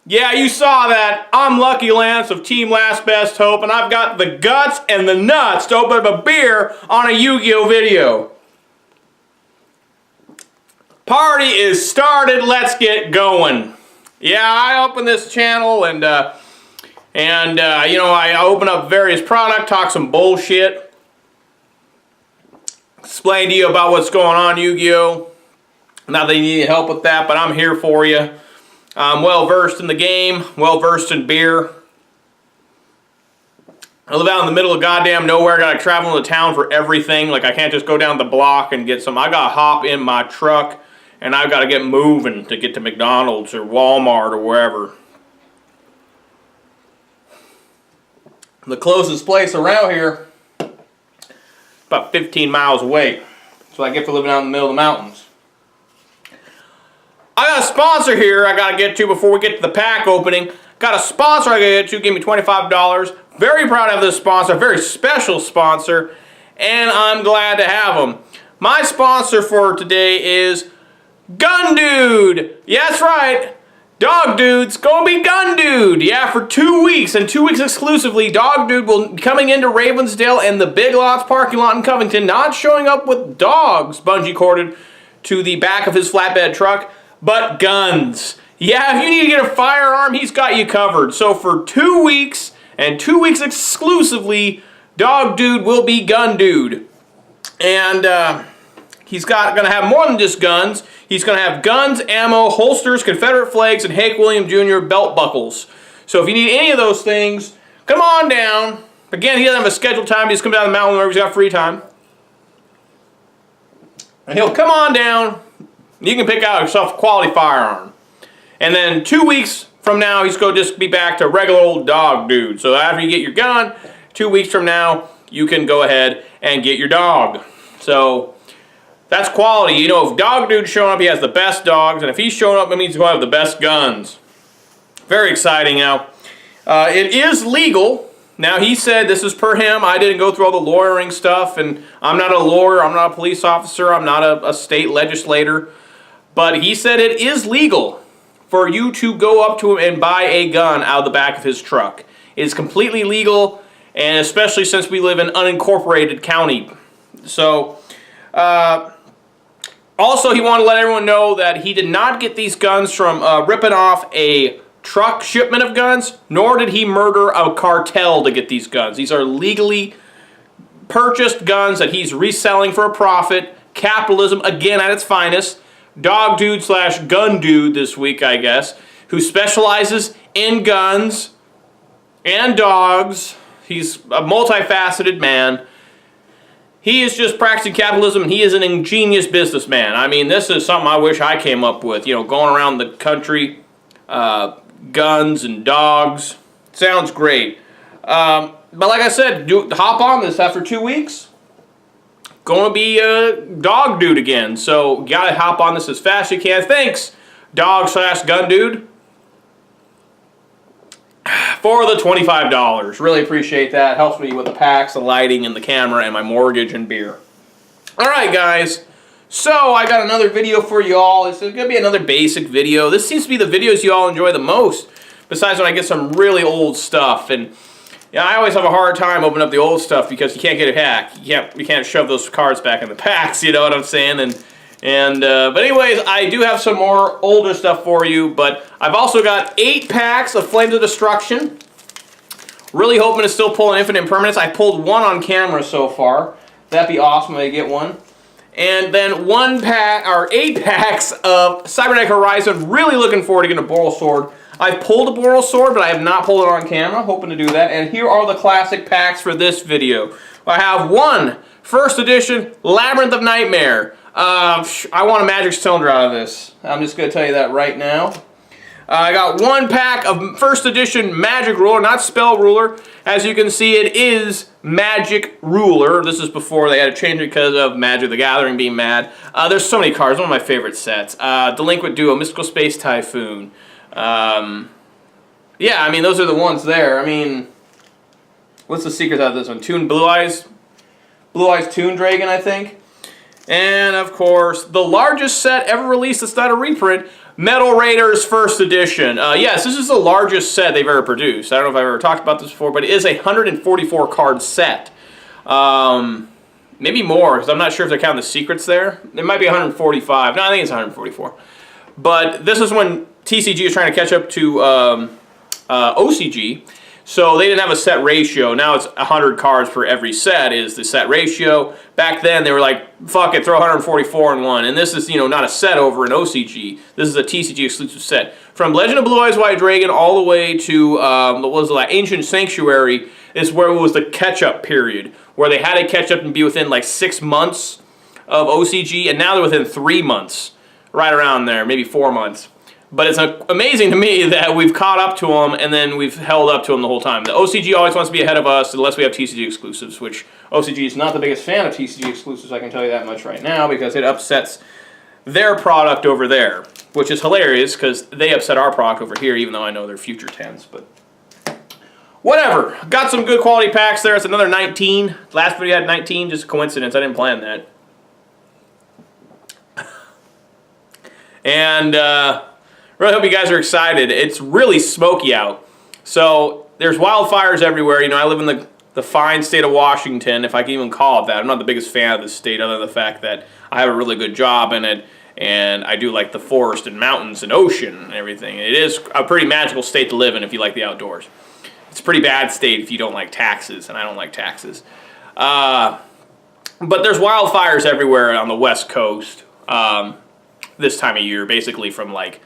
Yeah, you saw that. I'm Lucky Lance of Team Last Best Hope, and I've got the guts and the nuts to open up a beer on a Yu-Gi-Oh video. Party is started. Let's get going. Yeah, I opened this channel and you know, I open up various products, talk some bullshit, explain to you about what's going on Yu-Gi-Oh. Not that you need help with that, but I'm here for you. I'm well versed in the game, well versed in beer. I live out in the middle of goddamn nowhere. Gotta travel into town for everything. Like, I can't just go down the block and get some. I gotta hop in my truck and I've gotta get moving to get to McDonald's or Walmart or wherever. The closest place around here, about 15 miles away. So I get to living out in the middle of the mountains. I got a sponsor here I gotta get to before we get to the pack opening. Got a sponsor I gotta get to, give me $25. Very proud of this sponsor, very special sponsor, and I'm glad to have him. My sponsor for today is Gun Dude. Yeah, that's right. Dog Dude's gonna be Gun Dude. Yeah, for 2 weeks, and 2 weeks exclusively, Dog Dude will be coming into Ravensdale and the Big Lots parking lot in Covington, not showing up with dogs bungee corded to the back of his flatbed truck, but guns. Yeah, if you need to get a firearm, he's got you covered. So for 2 weeks, and 2 weeks exclusively, Dog Dude will be Gun Dude. And he's gonna have more than just guns. He's gonna have guns, ammo, holsters, Confederate flags, and Hank William Jr. belt buckles. So if you need any of those things, come on down. Again, he doesn't have a scheduled time. He just comes down the mountain whenever he's got free time. And he'll come on down. You can pick out yourself a quality firearm. And then 2 weeks from now, he's going to just be back to regular old Dog Dude. So after you get your gun, 2 weeks from now, you can go ahead and get your dog. So that's quality. You know, if Dog Dude's showing up, he has the best dogs. And if he's showing up, it means he's going to have the best guns. Very exciting now. It is legal. Now, he said, this is per him, I didn't go through all the lawyering stuff, and I'm not a lawyer, I'm not a police officer, I'm not a state legislator. But he said it is legal for you to go up to him and buy a gun out of the back of his truck. It's completely legal, and especially since we live in unincorporated county. So, also he wanted to let everyone know that he did not get these guns from ripping off a truck shipment of guns, nor did he murder a cartel to get these guns. These are legally purchased guns that he's reselling for a profit. Capitalism, again, at its finest. Dog Dude slash Gun Dude this week, I guess, who specializes in guns and dogs. He's a multifaceted man. He is just practicing capitalism, and he is an ingenious businessman. I mean, this is something I wish I came up with. You know, going around the country, guns and dogs. Sounds great. But like I said, hop on this after 2 weeks. Going to be Dog Dude again, so you gotta hop on this as fast as you can. Thanks, Dog slash Gun Dude, for the $25. Really appreciate that. Helps me with the packs, the lighting, and the camera, and my mortgage and beer. Alright, guys. So, I got another video for you all. This is going to be another basic video. This seems to be the videos you all enjoy the most, besides when I get some really old stuff. And yeah, I always have a hard time opening up the old stuff because you can't get it hacked. You can't shove those cards back in the packs, you know what I'm saying? But anyways, I do have some more older stuff for you, but I've also got 8 packs of Flames of Destruction. Really hoping to still pull an Infinite Impermanence. I pulled 1 on camera so far. That'd be awesome if I get one. And then 8 packs of Cybernetic Horizon. Really looking forward to getting a Boral Sword. I've pulled a Boral Sword, but I have not pulled it on camera. Hoping to do that. And here are the classic packs for this video. I have 1 first edition Labyrinth of Nightmare. I want a Magic Cylinder out of this. I'm just going to tell you that right now. I got 1 pack of first edition Magic Ruler, not Spell Ruler. As you can see, it is Magic Ruler. This is before they had to change it because of Magic the Gathering being mad. There's so many cards. One of my favorite sets. Delinquent Duo, Mystical Space Typhoon. Yeah, I mean, those are the ones there. I mean, what's the secret out of this one? Blue Eyes Toon Dragon, I think. And, of course, the largest set ever released that's not a reprint, Metal Raiders First Edition. Yes, this is the largest set they've ever produced. I don't know if I've ever talked about this before, but it is a 144 card set. Maybe more, because I'm not sure if they're counting the secrets there. It might be 145. No, I think it's 144. But this is when TCG is trying to catch up to OCG. So they didn't have a set ratio. Now it's 100 cards per every set is the set ratio. Back then they were like, fuck it, throw 144 in one. And this is, you know, not a set over in OCG. This is a TCG exclusive set. From Legend of Blue Eyes White Dragon all the way to, what was it, like Ancient Sanctuary is where it was the catch-up period. Where they had to catch up and be within like 6 months of OCG. And now they're within 3 months. Right around there, maybe 4 months. But it's amazing to me that we've caught up to them and then we've held up to them the whole time. The OCG always wants to be ahead of us unless we have TCG exclusives, which OCG is not the biggest fan of TCG exclusives, I can tell you that much right now, because it upsets their product over there, which is hilarious because they upset our product over here, even though I know they're future 10s. But whatever. Got some good quality packs there. It's another 19. Last video had 19, just a coincidence. I didn't plan that. And, really hope you guys are excited. It's really smoky out. So there's wildfires everywhere. You know, I live in the fine state of Washington, if I can even call it that. I'm not the biggest fan of this state other than the fact that I have a really good job in it. And I do like the forest and mountains and ocean and everything. It is a pretty magical state to live in if you like the outdoors. It's a pretty bad state if you don't like taxes, and I don't like taxes. But there's wildfires everywhere on the West Coast this time of year, basically from like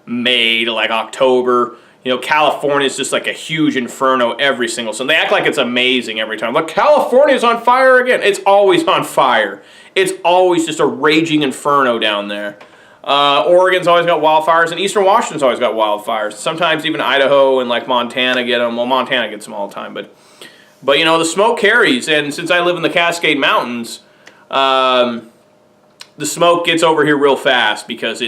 May to like October. You know, California's just like a huge inferno every single summer. They act like it's amazing every time. Look, California's on fire again. It's always on fire. It's always just a raging inferno down there. Oregon's always got wildfires, and Eastern Washington's always got wildfires. Sometimes even Idaho and like Montana get them. Well, Montana gets them all the time, but you know, the smoke carries, and since I live in the Cascade Mountains, the smoke gets over here real fast because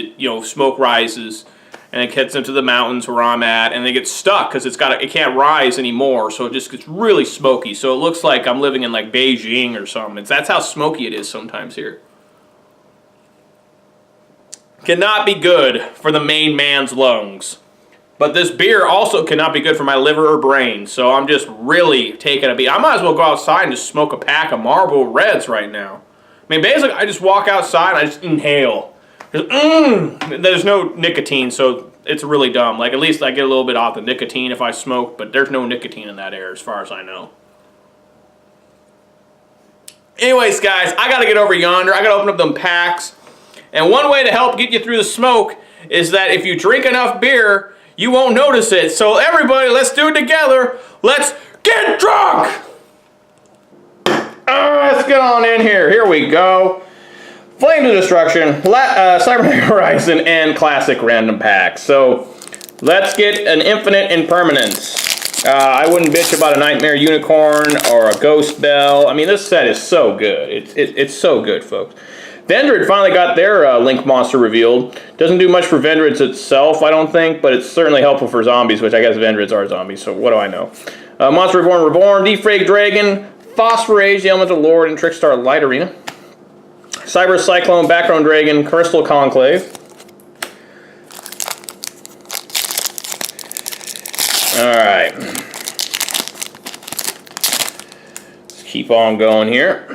smoke rises. And it gets into the mountains where I'm at, and they get stuck because it can't rise anymore, so it just gets really smoky. So it looks like I'm living in like Beijing or something. That's how smoky it is sometimes here. Cannot be good for the main man's lungs. But this beer also cannot be good for my liver or brain, so I'm just really taking a beat. I might as well go outside and just smoke a pack of Marlboro Reds right now. I mean, basically, I just walk outside and I just inhale. There's no nicotine, so it's really dumb. Like, at least I get a little bit off the nicotine if I smoke, but there's no nicotine in that air as far as I know. Anyways, guys, I got to get over yonder. I got to open up them packs. And one way to help get you through the smoke is that if you drink enough beer, you won't notice it. So everybody, let's do it together. Let's get drunk! Let's get on in here. Here we go. Flames of Destruction, Cybernetic Horizon, and Classic Random Packs. So, let's get an Infinite Impermanence. I wouldn't bitch about a Nightmare Unicorn or a Ghost Bell. I mean, this set is so good. It's so good, folks. Vendred finally got their Link monster revealed. Doesn't do much for Vendreds itself, I don't think, but it's certainly helpful for zombies, which I guess Vendreds are zombies, so what do I know? Monster Reborn, Defrag Dragon, Phosphorage, the Elemental Lord, and Trickstar Light Arena. Cyber Cyclone, Background Dragon, Crystal Conclave. Alright. Let's keep on going here.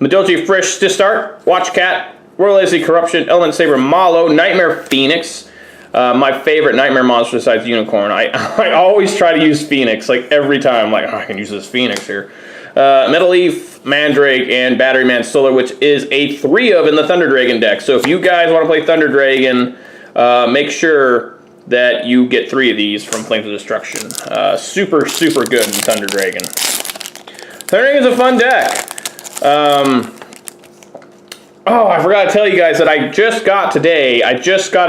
Medilchi Frisch to start. Watch Cat, Royal Legacy Corruption, Element Saber Malo, Nightmare Phoenix. My favorite Nightmare monster besides Unicorn. I always try to use Phoenix, like every time. I'm like, oh, I can use this Phoenix here. Metal Leaf, Mandrake, and Battery Man Solar, which is a 3 of in the Thunder Dragon deck. So if you guys want to play Thunder Dragon, make sure that you get 3 of these from Flames of Destruction. Super, super good in Thunder Dragon. Thunder Dragon is a fun deck. Oh, I forgot to tell you guys that I just got an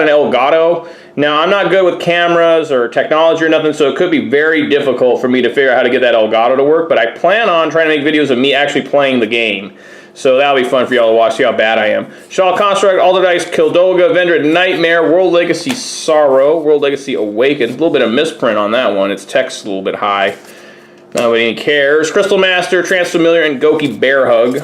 Elgato. Now, I'm not good with cameras or technology or nothing, so it could be very difficult for me to figure out how to get that Elgato to work, but I plan on trying to make videos of me actually playing the game. So that'll be fun for y'all to watch, see how bad I am. Shaw Construct, Alder Dice, Kildolga, Vendred Nightmare, World Legacy Sorrow, World Legacy Awakens. A little bit of misprint on that one. Its text a little bit high. Nobody cares. Crystal Master, Transfamiliar, and Goki Bear Hug.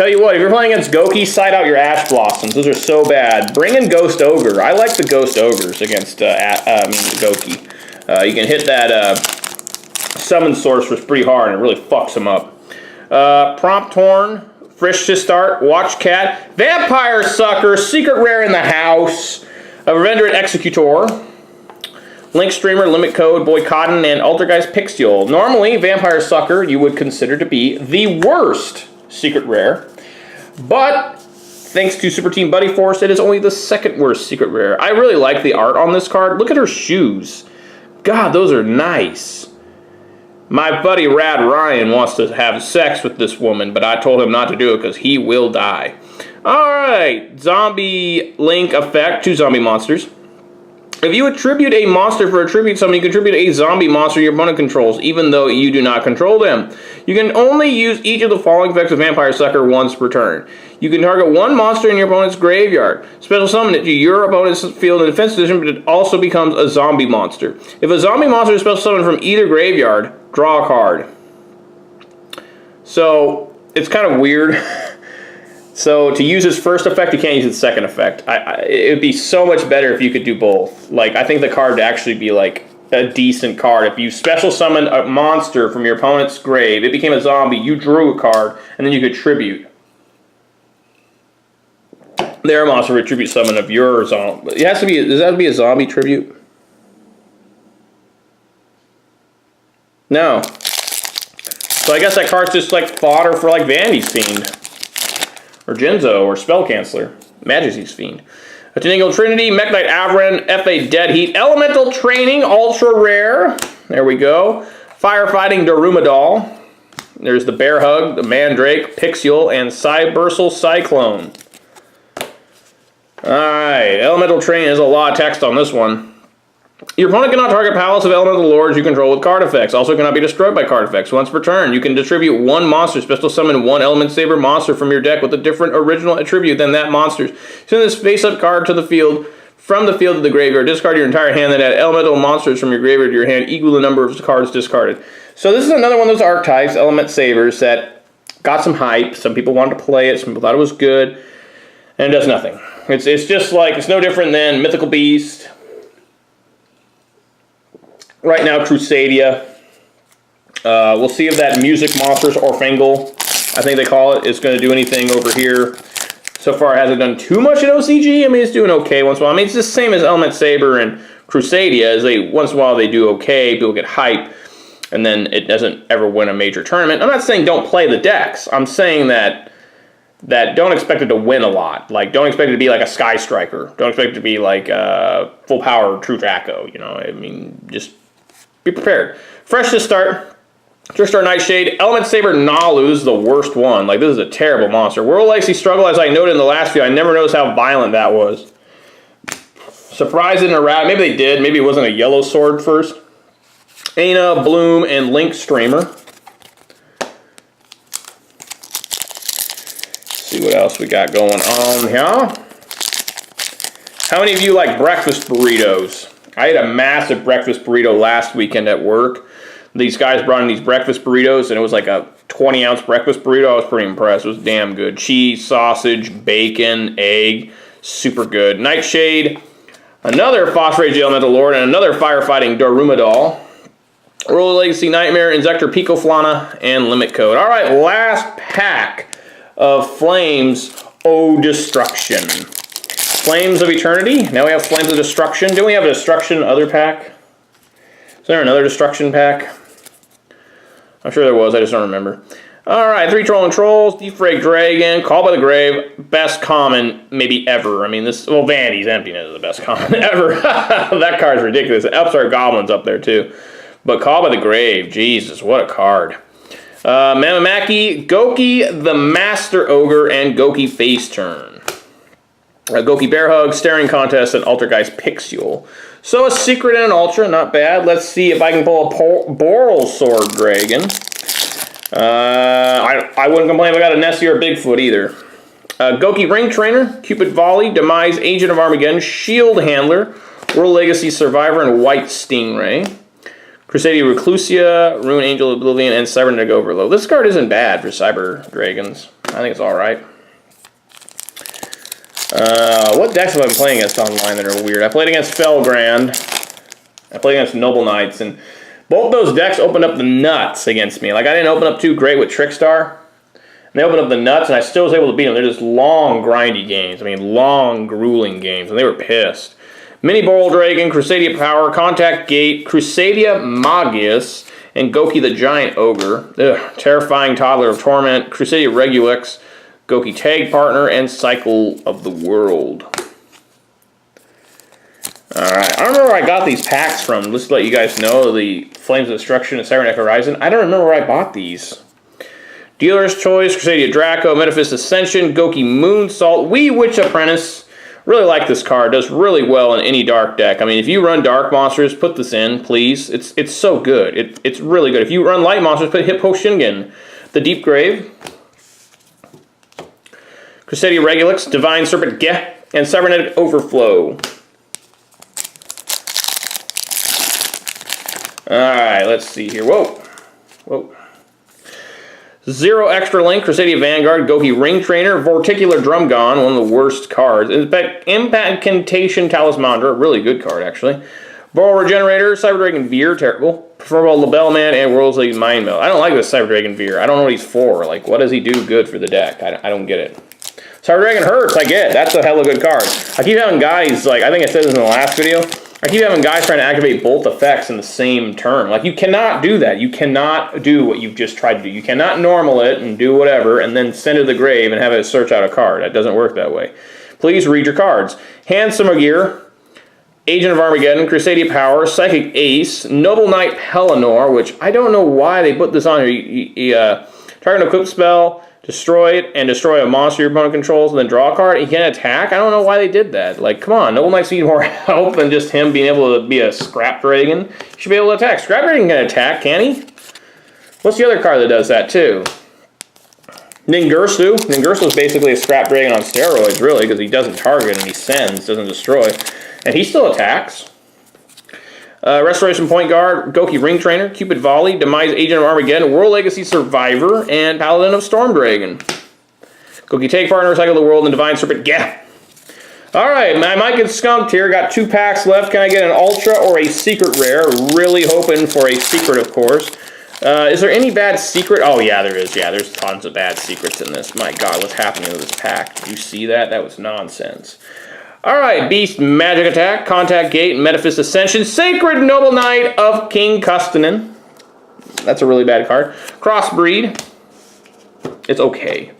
Tell you what, if you're playing against Goki, side out your Ash Blossoms. Those are so bad. Bring in Ghost Ogre. I like the Ghost Ogres against Goki. You can hit that Summon Sorceress pretty hard, and it really fucks them up. Prompt Horn, Frisch to start, Watch Cat, Vampire Sucker, Secret Rare in the house, Revenderate Executor, Link Streamer, Limit Code, Boy Cotton, and Altergeist Pixule. Normally, Vampire Sucker you would consider to be the worst secret rare, but thanks to Super Team Buddy Force, it is only the second worst secret rare. I really like the art on this card. Look at her shoes. God, those are nice. My buddy Rad Ryan wants to have sex with this woman, but I told him not to do it because he will die. Alright, Zombie Link effect, 2 zombie monsters. If you attribute a monster for a tribute summon, you contribute a zombie monster your opponent controls, even though you do not control them. You can only use each of the following effects of Vampire Sucker once per turn. You can target one monster in your opponent's graveyard. Special summon it to your opponent's field in defense position, but it also becomes a zombie monster. If a zombie monster is special summoned from either graveyard, draw a card. So, it's kind of weird. So to use his first effect, you can't use his second effect. It would be so much better if you could do both. Like, I think the card would actually be like a decent card. If you special summon a monster from your opponent's grave, it became a zombie, you drew a card, and then you could tribute their monster with tribute summon of your zombie. It has to be, does that have to be a zombie tribute? No. So I guess that card's just like fodder for like Vandy's Fiend. Or Genzo, or Spell Canceller. Majesty's Fiend. A Tenangle Trinity, Mekk-Knight Avren, FA Dead Heat, Elemental Training, Ultra Rare. There we go. Firefighting Darumadal. There's the Bear Hug, the Mandrake, Pixule, and Cybersal Cyclone. Alright, Elemental Training, there's a lot of text on this one. Your opponent cannot target Palace of Elemental Lords you control with card effects. Also cannot be destroyed by card effects. Once per turn, you can distribute one monster, special summon one Element Saber monster from your deck with a different original attribute than that monster's. Send this face-up card to the field, from the field to the graveyard. Discard your entire hand, then add elemental monsters from your graveyard to your hand, equal the number of cards discarded. So this is another one of those archetypes, Element Sabers, that got some hype. Some people wanted to play it, some people thought it was good, and it does nothing. It's just like, it's no different than Mythical Beast. Right now, Crusadia. We'll see if that Music Monsters Orfangle, I think they call it, is going to do anything over here. So far, it hasn't done too much at OCG. I mean, it's doing okay once in a while. I mean, it's the same as Element Saber and Crusadia, as they once in a while they do okay, people get hype, and then it doesn't ever win a major tournament. I'm not saying don't play the decks. I'm saying that don't expect it to win a lot. Like, don't expect it to be like a Sky Striker. Don't expect it to be like full power True Draco. You know, I mean, just be prepared. Fresh to start. Trickstar Nightshade. Element Saber Nalu is the worst one. Like, this is a terrible monster. World Legacy Struggle, as I noted in the last video, I never noticed how violent that was. Surprised in a rat. Maybe they did. Maybe it wasn't a yellow sword first. Aina, Bloom, and Link Streamer. See what else we got going on here. How many of you like breakfast burritos? I had a massive breakfast burrito last weekend at work. These guys brought in these breakfast burritos, and it was like a 20-ounce breakfast burrito. I was pretty impressed. It was damn good. Cheese, sausage, bacon, egg. Super good. Nightshade. Another Phosphorate Elemental Lord, and another Firefighting Darumadal. World Legacy Nightmare, Inzector Picoflana, and Limit Code. Alright, last pack of Flames O Destruction. Flames of Eternity. Now we have Flames of Destruction. Didn't we have a Destruction other pack? Is there another Destruction pack? I'm sure there was, I just don't remember. Alright, 3 Trolling Trolls, Defrag Dragon, Call by the Grave, best common maybe ever. I mean, this, well, Vandy's Emptiness is the best common ever. That card's ridiculous. Upstart Goblin's up there too. But Call by the Grave, Jesus, what a card. Mamamaki, Goki the Master Ogre, and Goki Face Turn. Goki Bear Hug, Staring Contest, and Altergeist Pixule. So a secret and an ultra, not bad. Let's see if I can pull a Boral Sword Dragon. I wouldn't complain if I got a Nessie or a Bigfoot either. Goki Ring Trainer, Cupid Volley, Demise Agent of Armageddon, Shield Handler, World Legacy Survivor, and White Stingray. Crusadia Reclusia, Rune Angel of Oblivion, and Cybernetic Overload. This card isn't bad for Cyber Dragons. I think it's alright. What decks have I been playing against online that are weird? I played against Felgrand. I played against Noble Knights, and both those decks opened up the nuts against me. Like, I didn't open up too great with Trickstar. And they opened up the nuts, and I still was able to beat them. They're just long, grindy games. I mean, long, grueling games, and they were pissed. Mini Boral Dragon, Crusadia Power, Contact Gate, Crusadia Magius, and Goki the Giant Ogre. Ugh, Terrifying Toddler of Torment, Crusadia Regulix, Goki Tag Partner, and Cycle of the World. Alright, I don't remember where I got these packs from. Just to let you guys know, the Flames of Destruction and Cybernetic Horizon. I don't remember where I bought these. Dealer's Choice, Crusadia Draco, Metaphys Ascension, Goki Moonsault, Wee Witch Apprentice. Really like this card. Does really well in any dark deck. I mean, if you run dark monsters, put this in, please. It's so good. It's really good. If you run light monsters, put Hippo Shingen. The Deep Grave, Crusadia Regulix, Divine Serpent Geh, and Cybernetic Overflow. Alright, let's see here. Whoa. Whoa. Zero Extra Link, Crusadia Vanguard, Goki Ring Trainer, Vorticular Drumgon, one of the worst cards. Incantation Talismandra, really good card, actually. Boral Regenerator, Cyber Dragon Veer, terrible. Preferable Label Man, and World's League Mind Meld. I don't like this Cyber Dragon Veer. I don't know what he's for. Like, what does he do good for the deck? I don't get it. Cyber Dragon Hurts, I get it. That's a hella good card. I keep having guys, like, I think I said this in the last video, I keep having guys trying to activate both effects in the same turn. Like, you cannot do that. You cannot do what you've just tried to do. You cannot normal it and do whatever and then send it to the grave and have it search out a card. That doesn't work that way. Please read your cards. Handsome Gear, Agent of Armageddon, Crusadia Power, Psychic Ace, Noble Knight Pelennor, which I don't know why they put this on here. Target equip spell, destroy it, and destroy a monster your opponent controls, and then draw a card. He can attack. I don't know why they did that. Like, come on, Noble Knights need more help than just him being able to be a Scrap Dragon. He should be able to attack. Scrap Dragon can attack, can he? What's the other card that does that, too? Ningirsu. Ningirsu is basically a Scrap Dragon on steroids, really, because he doesn't target and he sends, doesn't destroy. And he still attacks. Restoration Point Guard, Goki Ring Trainer, Cupid Volley, Demise Agent of Armageddon, World Legacy Survivor, and Paladin of Storm Dragon. Goki Take Partner, Cycle of the World, and Divine Serpent Geh. Alright, I might get skunked here. Got 2 packs left. Can I get an Ultra or a Secret Rare? Really hoping for a Secret, of course. Is there any bad secret? Oh, yeah, there is. Yeah, there's tons of bad secrets in this. My God, what's happening to this pack? Did you see that? That was nonsense. Alright, Beast Magic Attack, Contact Gate, Metaphys Ascension, Sacred Noble Knight of King Custonin. That's a really bad card. Crossbreed. It's okay.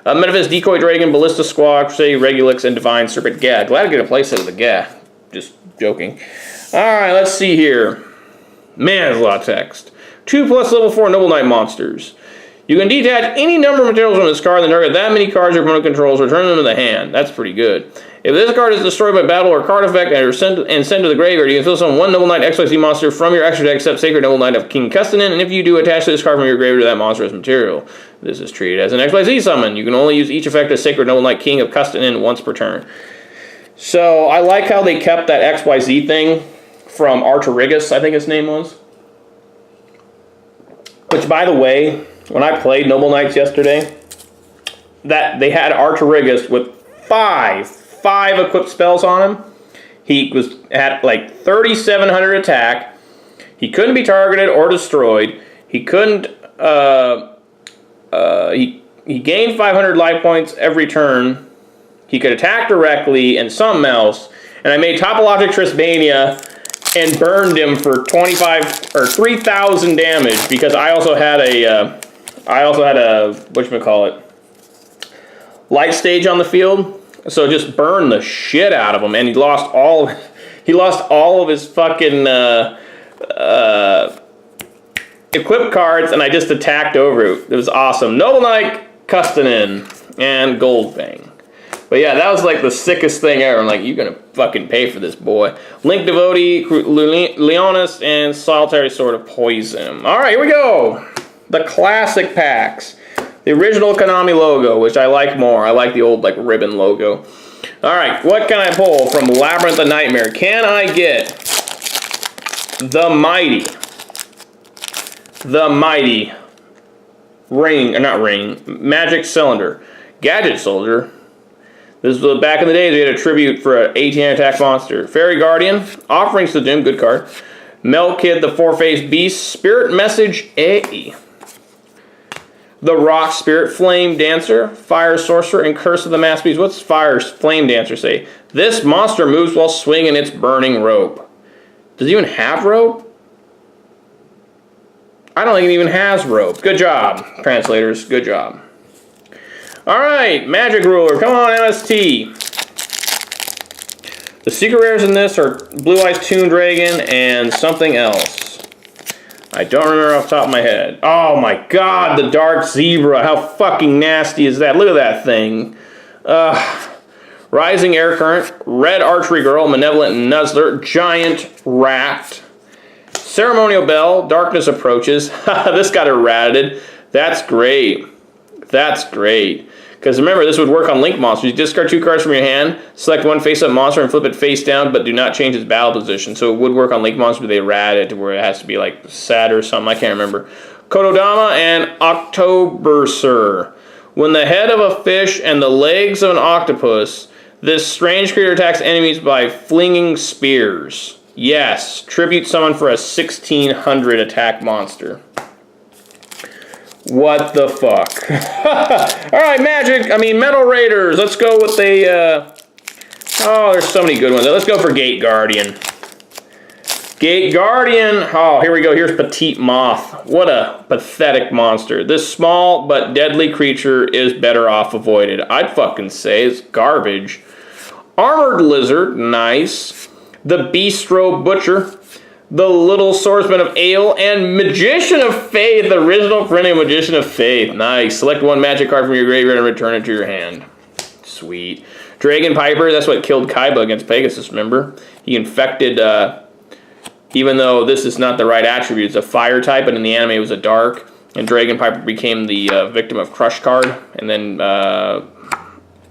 Metaphys Decoy Dragon, Ballista Squad, Crusadia Regulix, and Divine Serpent Geh. Glad to get a playset of the Geh. Just joking. Alright, let's see here. Man, there's a lot of text. 2+ level 4 Noble Knight monsters. You can detach any number of materials from this card and target that many cards your opponent controls, return them to the hand. That's pretty good. If this card is destroyed by battle or card effect and sent to the graveyard, you can fill summon 1 Noble Knight XYZ monster from your extra deck except Sacred Noble Knight of King Custonin, and if you do, attach this card from your graveyard to that monster as material. This is treated as an XYZ summon. You can only use each effect as Sacred Noble Knight King of Custonin once per turn. So, I like how they kept that XYZ thing from Artorigus, I think his name was. Which, by the way, when I played Noble Knights yesterday, that they had Artorigus with 5 equipped spells on him. He was at like 3,700 attack. He couldn't be targeted or destroyed. He couldn't. He gained 500 life points every turn. He could attack directly and something else. And I made Topologic Trisbania and burned him for 25 or 3,000 damage because I also had a whatchamacallit, light stage on the field. So just burned the shit out of him, and he lost all of his fucking equipped cards, and I just attacked over it. It was awesome. Noble Knight, Custonin, and Goldfang. But yeah, that was like the sickest thing ever. I'm like, you're gonna fucking pay for this, boy. Link Devotee, Leonis, and Solitary Sword of Poison. All right, here we go. The classic packs. The original Konami logo, which I like more. I like the old, like, ribbon logo. Alright, what can I pull from Labyrinth of Nightmare? Can I get the mighty Magic Cylinder. Gadget Soldier. This was back in the days, we had a tribute for an 18 attack monster. Fairy Guardian. Offerings to the Gym, good card. Melkid, the Four-Faced Beast. Spirit Message A. The Rock Spirit Flame Dancer. Fire Sorcerer, and Curse of the Mass Beast. What's Fire Flame Dancer say? This monster moves while swinging its burning rope. Does it even have rope? I don't think it even has rope. Good job, translators. Good job. Alright, Magic Ruler. Come on, MST. The secret rares in this are Blue Eyes Toon Dragon and something else. I don't remember off the top of my head. Oh my god, the Dark Zebra. How fucking nasty is that? Look at that thing. Rising Air Current, Red Archery Girl, Malevolent Nuzzler, Giant Rat, Ceremonial Bell, Darkness Approaches. This got errated. That's great. That's great. Because remember, this would work on Link monsters. You discard 2 cards from your hand, select one face-up monster, and flip it face down, but do not change its battle position. So it would work on Link monsters, but they rat it to where it has to be like sad or something. I can't remember. Kododama and Octoberser. When the head of a fish and the legs of an octopus, this strange creature attacks enemies by flinging spears. Yes, tribute summon for a 1600 attack monster. What the fuck? Alright, Metal Raiders. Let's go with the, oh, there's so many good ones. Let's go for Gate Guardian. Gate Guardian. Oh, here we go. Here's Petite Moth. What a pathetic monster. This small but deadly creature is better off avoided. I'd fucking say it's garbage. Armored Lizard. Nice. The Bistro Butcher. The Little Swordsman of Ale, and Magician of Faith, the original printing Magician of Faith. Nice. Select one magic card from your graveyard and return it to your hand. Sweet. Dragon Piper, that's what killed Kaiba against Pegasus, remember? He infected, even though this is not the right attribute, it's a fire type, but in the anime it was a dark, and Dragon Piper became the victim of Crush card, and then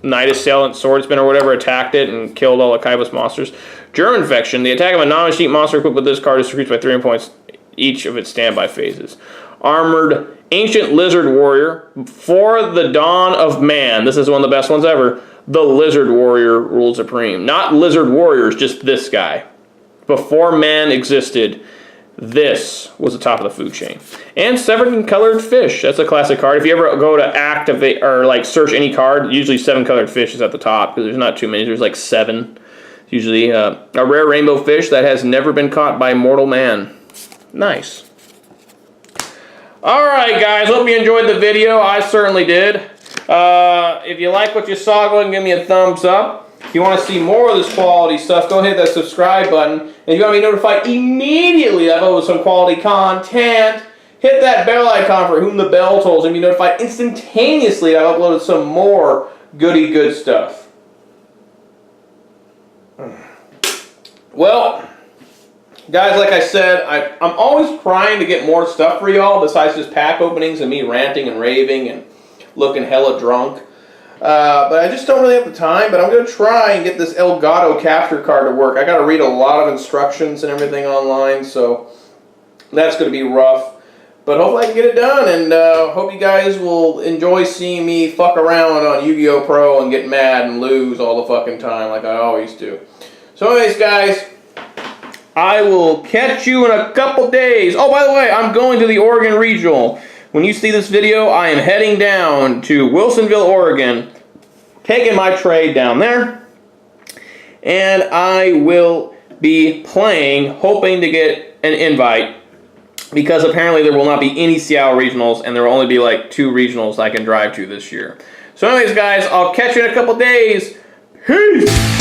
Night Assailant, Swordsman, or whatever attacked it and killed all of Kaiba's monsters. Germ Infection. The attack of a non-machine monster equipped with this card is decreased by 300 points each of its standby phases. Armored Ancient Lizard Warrior. For the Dawn of Man. This is one of the best ones ever. The Lizard Warrior rules supreme. Not Lizard Warriors, just this guy. Before man existed, this was the top of the food chain. And Severed and Colored Fish. That's a classic card. If you ever go to activate or like search any card, usually 7 Colored Fish is at the top because there's not too many. There's like 7. Usually a rare rainbow fish that has never been caught by mortal man. Nice. Alright guys, hope you enjoyed the video. I certainly did. If you like what you saw, go ahead and give me a thumbs up. If you want to see more of this quality stuff, go hit that subscribe button. And if you want to be notified immediately that I upload some quality content, hit that bell icon for whom the bell tolls and be notified instantaneously that I've uploaded some more goody good stuff. Well, guys, like I said, I'm always trying to get more stuff for y'all besides just pack openings and me ranting and raving and looking hella drunk. But I just don't really have the time, but I'm going to try and get this Elgato capture card to work. I got to read a lot of instructions and everything online, so that's going to be rough. But hopefully I can get it done, and hope you guys will enjoy seeing me fuck around on Yu-Gi-Oh! Pro and get mad and lose all the fucking time like I always do. So anyways, guys, I will catch you in a couple days. Oh, by the way, I'm going to the Oregon Regional. When you see this video, I am heading down to Wilsonville, Oregon, taking my trade down there, and I will be playing, hoping to get an invite, because apparently there will not be any Seattle Regionals, and there will only be like 2 regionals I can drive to this year. So anyways, guys, I'll catch you in a couple days. Peace!